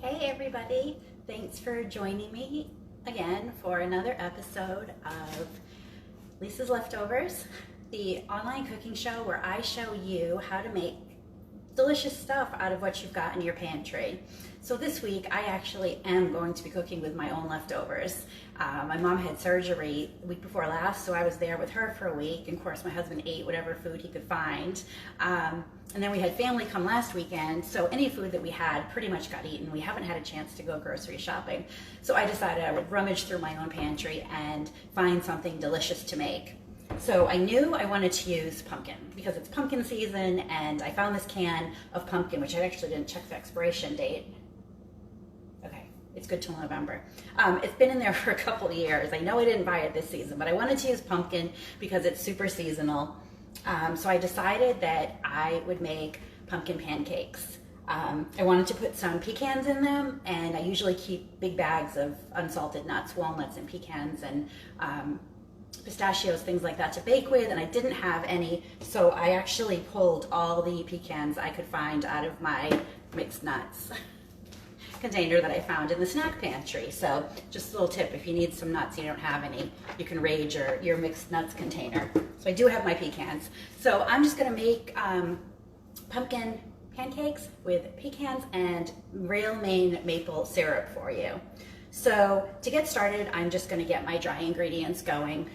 Hey everybody, thanks for joining me again for another episode of Lisa's Leftovers, the online cooking show where I show you how to make delicious stuff out of what you've got in your pantry. So this week I actually am going to be cooking with my own leftovers. My mom had surgery the week before last, so I was there with her for a week, and of course my husband ate whatever food he could find. And then we had family come last weekend, so any food that we had pretty much got eaten. We haven't had a chance to go grocery shopping. So I decided I would rummage through my own pantry and find something delicious to make. So I knew I wanted to use pumpkin because it's pumpkin season, and I found this can of pumpkin, which I actually didn't check the expiration date. Okay, it's good till November. It's been in there for a couple of years. I know I didn't buy it this season, but I wanted to use pumpkin because it's super seasonal. So I decided that I would make pumpkin pancakes. I wanted to put some pecans in them, and I usually keep big bags of unsalted nuts, walnuts and pecans and pistachios, things like that to bake with, and I didn't have any, so I actually pulled all the pecans I could find out of my mixed nuts container that I found in the snack pantry. So just a little tip, if you need some nuts, you don't have any, you can raid your mixed nuts container. So I do have my pecans. So I'm just gonna make pumpkin pancakes with pecans and real Maine maple syrup for you. So to get started, I'm just gonna get my dry ingredients going.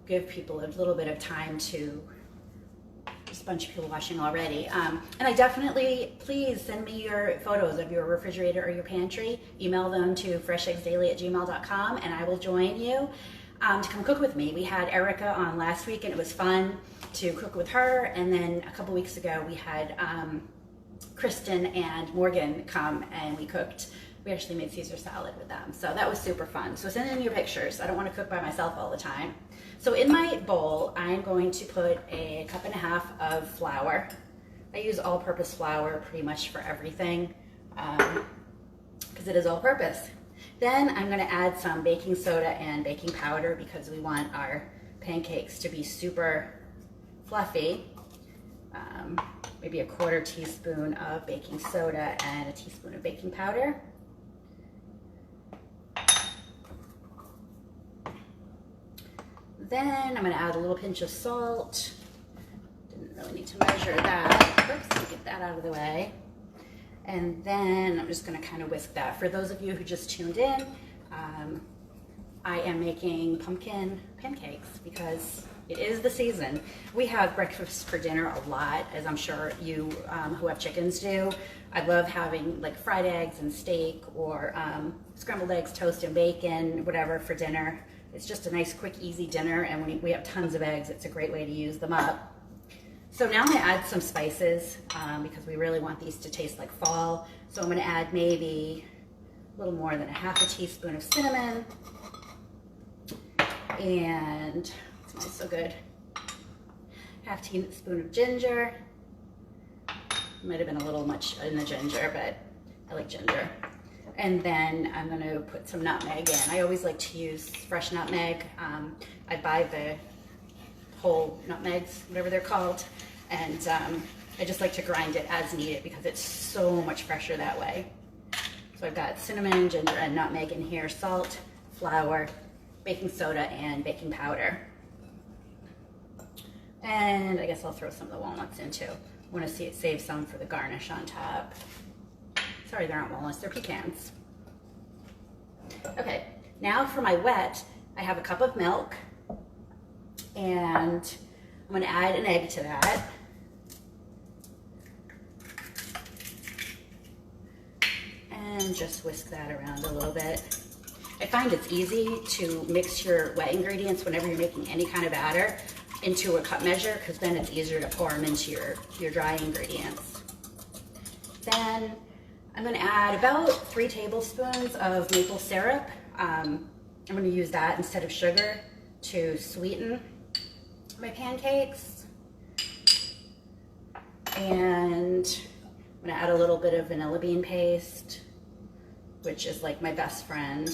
Give people a little bit of time to, just a bunch of people watching already. And I definitely, please send me your photos of your refrigerator or your pantry. Email them to fresheggsdaily@gmail.com and I will join you to come cook with me. We had Erica on last week and it was fun to cook with her. And then a couple weeks ago we had Kristen and Morgan come and we cooked. We actually made Caesar salad with them. So that was super fun. So send in your pictures. I don't want to cook by myself all the time. So in my bowl, I'm going to put a 1.5 cups of flour. I use all-purpose flour pretty much for everything because it is all-purpose. Then I'm going to add some baking soda and baking powder because we want our pancakes to be super fluffy. Maybe a 1/4 teaspoon of baking soda and a teaspoon of baking powder. Then I'm going to add a little pinch of salt. Didn't really need to measure that. Oops, let me get that out of the way. And then I'm just going to kind of whisk that. For those of you who just tuned in, I am making pumpkin pancakes because it is the season. We have breakfast for dinner a lot, as I'm sure you who have chickens do. I love having like fried eggs and steak or scrambled eggs, toast and bacon, whatever for dinner. It's just a nice, quick, easy dinner, and when we have tons of eggs, it's a great way to use them up. So now I'm going to add some spices because we really want these to taste like fall. So I'm going to add maybe a little more than a 1/2 teaspoon of cinnamon, and it smells so good. 1/2 teaspoon of ginger. Might have been a little much in the ginger, but I like ginger. And then I'm going to put some nutmeg in. I always like to use fresh nutmeg. I buy the whole nutmegs, whatever they're called, and I just like to grind it as needed because it's so much fresher that way. So I've got cinnamon, ginger, and nutmeg in here, salt, flour, baking soda, and baking powder. And I guess I'll throw some of the walnuts in too. I want to save some for the garnish on top. Sorry, they're not walnuts, they're pecans. Okay, now for my wet, I have a cup of milk, and I'm going to add an egg to that. And just whisk that around a little bit. I find it's easy to mix your wet ingredients whenever you're making any kind of batter into a cup measure because then it's easier to pour them into your dry ingredients. Then I'm going to add about 3 tablespoons of maple syrup. I'm going to use that instead of sugar to sweeten my pancakes. And I'm going to add a little bit of vanilla bean paste, which is like my best friend.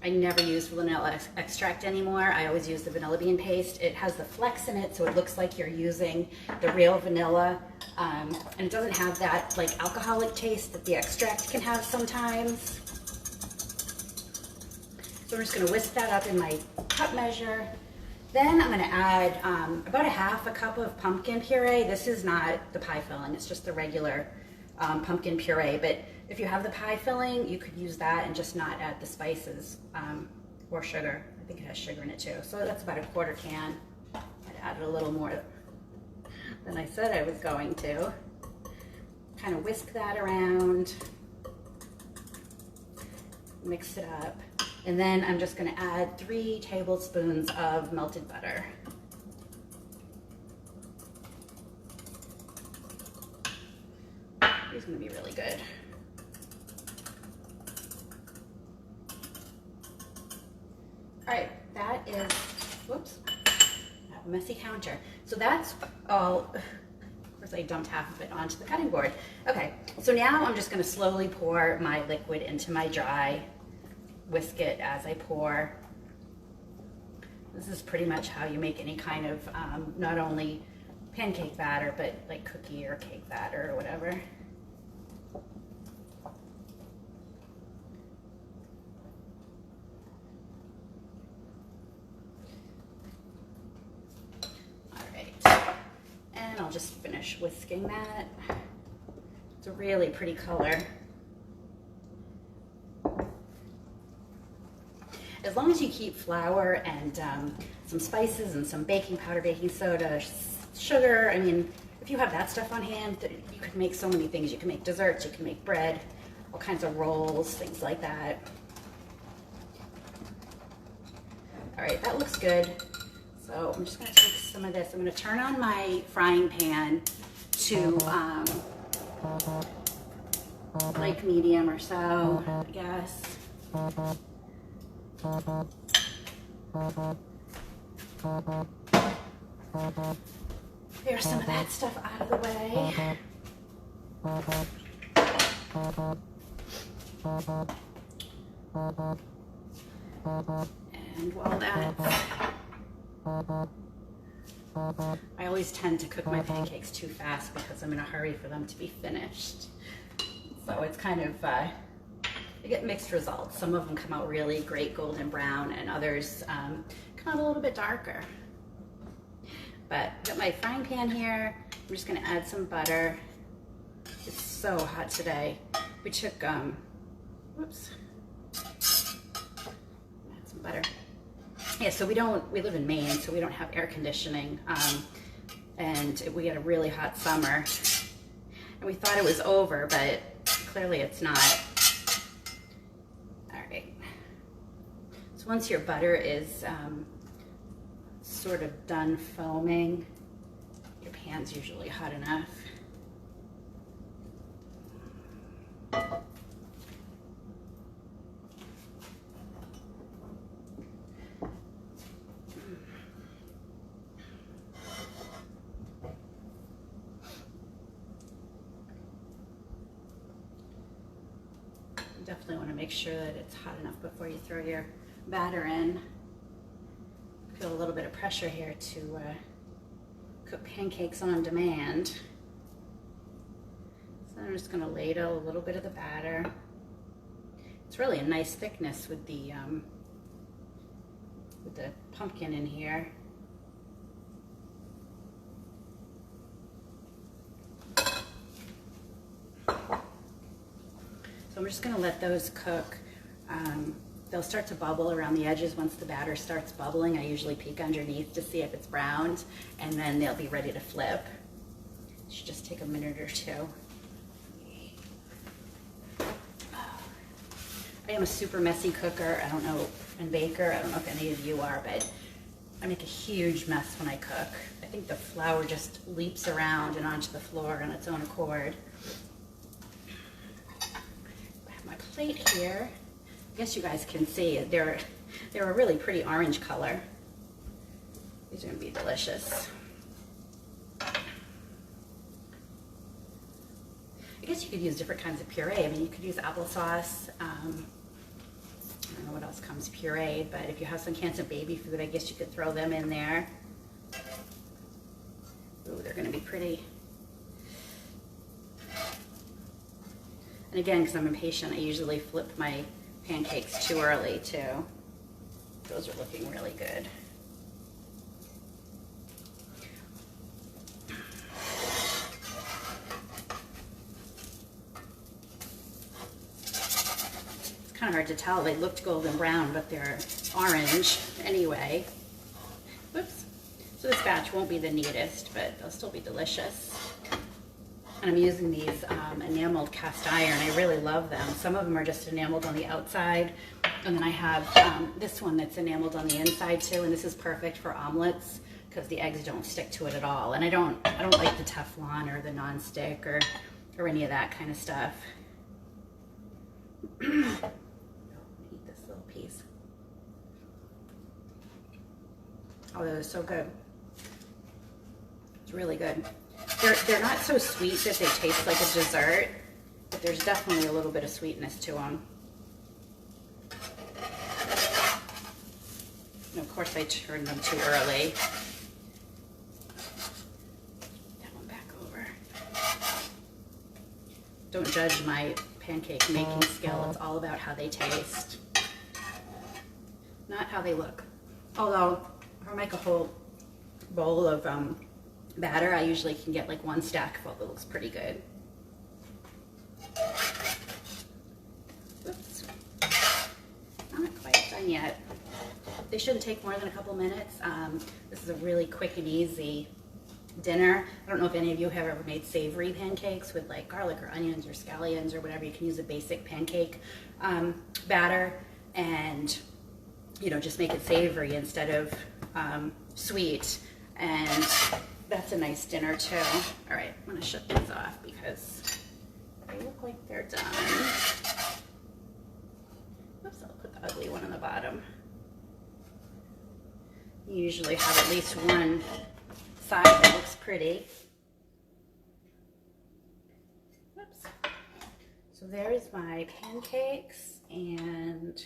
I never use vanilla extract anymore. I always use the vanilla bean paste. It has the flecks in it, so it looks like you're using the real vanilla. And it doesn't have that like alcoholic taste that the extract can have sometimes. So I'm just gonna whisk that up in my cup measure. Then I'm gonna add about a cup of pumpkin puree. This is not the pie filling, it's just the regular pumpkin puree. But if you have the pie filling, you could use that and just not add the spices or sugar. I think it has sugar in it too. So that's about a quarter can. I added a little more than I said I was going to. Kind of whisk that around, mix it up. And then I'm just gonna add 3 tablespoons of melted butter. These are gonna be really good. All right, that is, whoops, I have a messy counter. So that's all, of course I dumped half of it onto the cutting board. Okay, so now I'm just gonna slowly pour my liquid into my dry. Whisk it as I pour. This is pretty much how you make any kind of, not only pancake batter, but like cookie or cake batter or whatever. All right, and I'll just finish whisking that. It's a really pretty color. As long as you keep flour and some spices and some baking powder, baking soda, sugar, I mean, if you have that stuff on hand, you could make so many things. You can make desserts, you can make bread, all kinds of rolls, things like that. All right, that looks good. So I'm just gonna take some of this. I'm gonna turn on my frying pan to like medium or so, I guess. There's some of that stuff out of the way. And while that's, I always tend to cook my pancakes too fast because I'm in a hurry for them to be finished. So it's kind of, you get mixed results. Some of them come out really great golden brown and others come out a little bit darker. But I've got my frying pan here. I'm just gonna add some butter. It's so hot today. We took, whoops, add some butter. Yeah, so we live in Maine, so we don't have air conditioning. And we get a really hot summer. And we thought it was over, but clearly it's not. So once your butter is sort of done foaming, your pan's usually hot enough. You definitely want to make sure that it's hot enough before you throw your batter in. Feel a little bit of pressure here to cook pancakes on demand. So I'm just going to ladle a little bit of the batter. It's really a nice thickness with the pumpkin in here. So I'm just going to let those cook. They'll start to bubble around the edges once the batter starts bubbling. I usually peek underneath to see if it's browned, and then they'll be ready to flip. It should just take a minute or two. I am a super messy cooker. I don't know, and baker. I don't know if any of you are, but I make a huge mess when I cook. I think the flour just leaps around and onto the floor on its own accord. I have my plate here. I guess you guys can see they're a really pretty orange color. These are gonna be delicious. I guess you could use different kinds of puree. I mean, you could use applesauce. I don't know what else comes pureed, but if you have some cans of baby food, I guess you could throw them in there. Ooh, they're gonna be pretty. And again, because I'm impatient, I usually flip my pancakes too early too. Those are looking really good. It's kind of hard to tell. They looked golden brown, but they're orange anyway. Whoops. So this batch won't be the neatest, but they'll still be delicious. And I'm using these enameled cast iron. I really love them. Some of them are just enameled on the outside. And then I have this one that's enameled on the inside too. And this is perfect for omelets because the eggs don't stick to it at all. And I don't like the Teflon or the non-stick or any of that kind of stuff. Eat this little piece. Oh, that is so good. It's really good. They're not so sweet that they taste like a dessert, but there's definitely a little bit of sweetness to them. And of course I turned them too early. That one back over. Don't judge my pancake making skill. It's all about how they taste, not how they look. Although, if I make a whole bowl of batter, I usually can get like one stack full that looks pretty good. Oops. Not quite done yet. They shouldn't take more than a couple minutes. This is a really quick and easy dinner. I don't know if any of you have ever made savory pancakes with like garlic or onions or scallions or whatever. You can use a basic pancake batter and, you know, just make it savory instead of sweet. And that's a nice dinner too. All right, I'm gonna shut these off because they look like they're done. Oops, I'll put the ugly one on the bottom. You usually have at least one side that looks pretty. Whoops. So there's my pancakes, and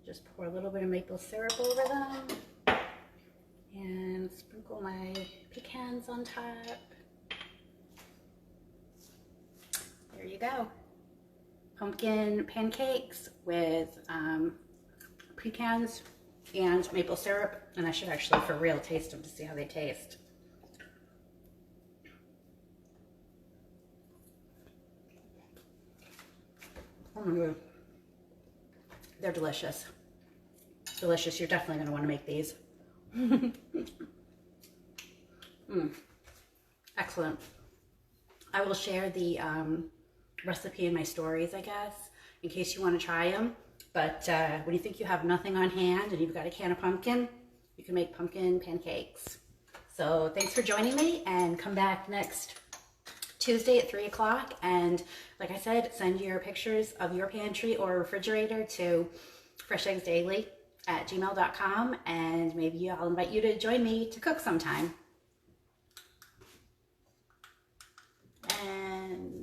just pour a little bit of maple syrup over them. And sprinkle my pecans on top. There you go. Pumpkin pancakes with pecans and maple syrup. And I should actually, for real, taste them to see how they taste. Oh my God. They're delicious. Delicious. You're definitely going to want to make these. Excellent. I will share the recipe in my stories, I guess, in case you want to try them. But when you think you have nothing on hand and you've got a can of pumpkin, you can make pumpkin pancakes. So thanks for joining me, and come back next Tuesday at 3 o'clock. And like I said, send your pictures of your pantry or refrigerator to fresheggsdaily@gmail.com, and maybe I'll invite you to join me to cook sometime. And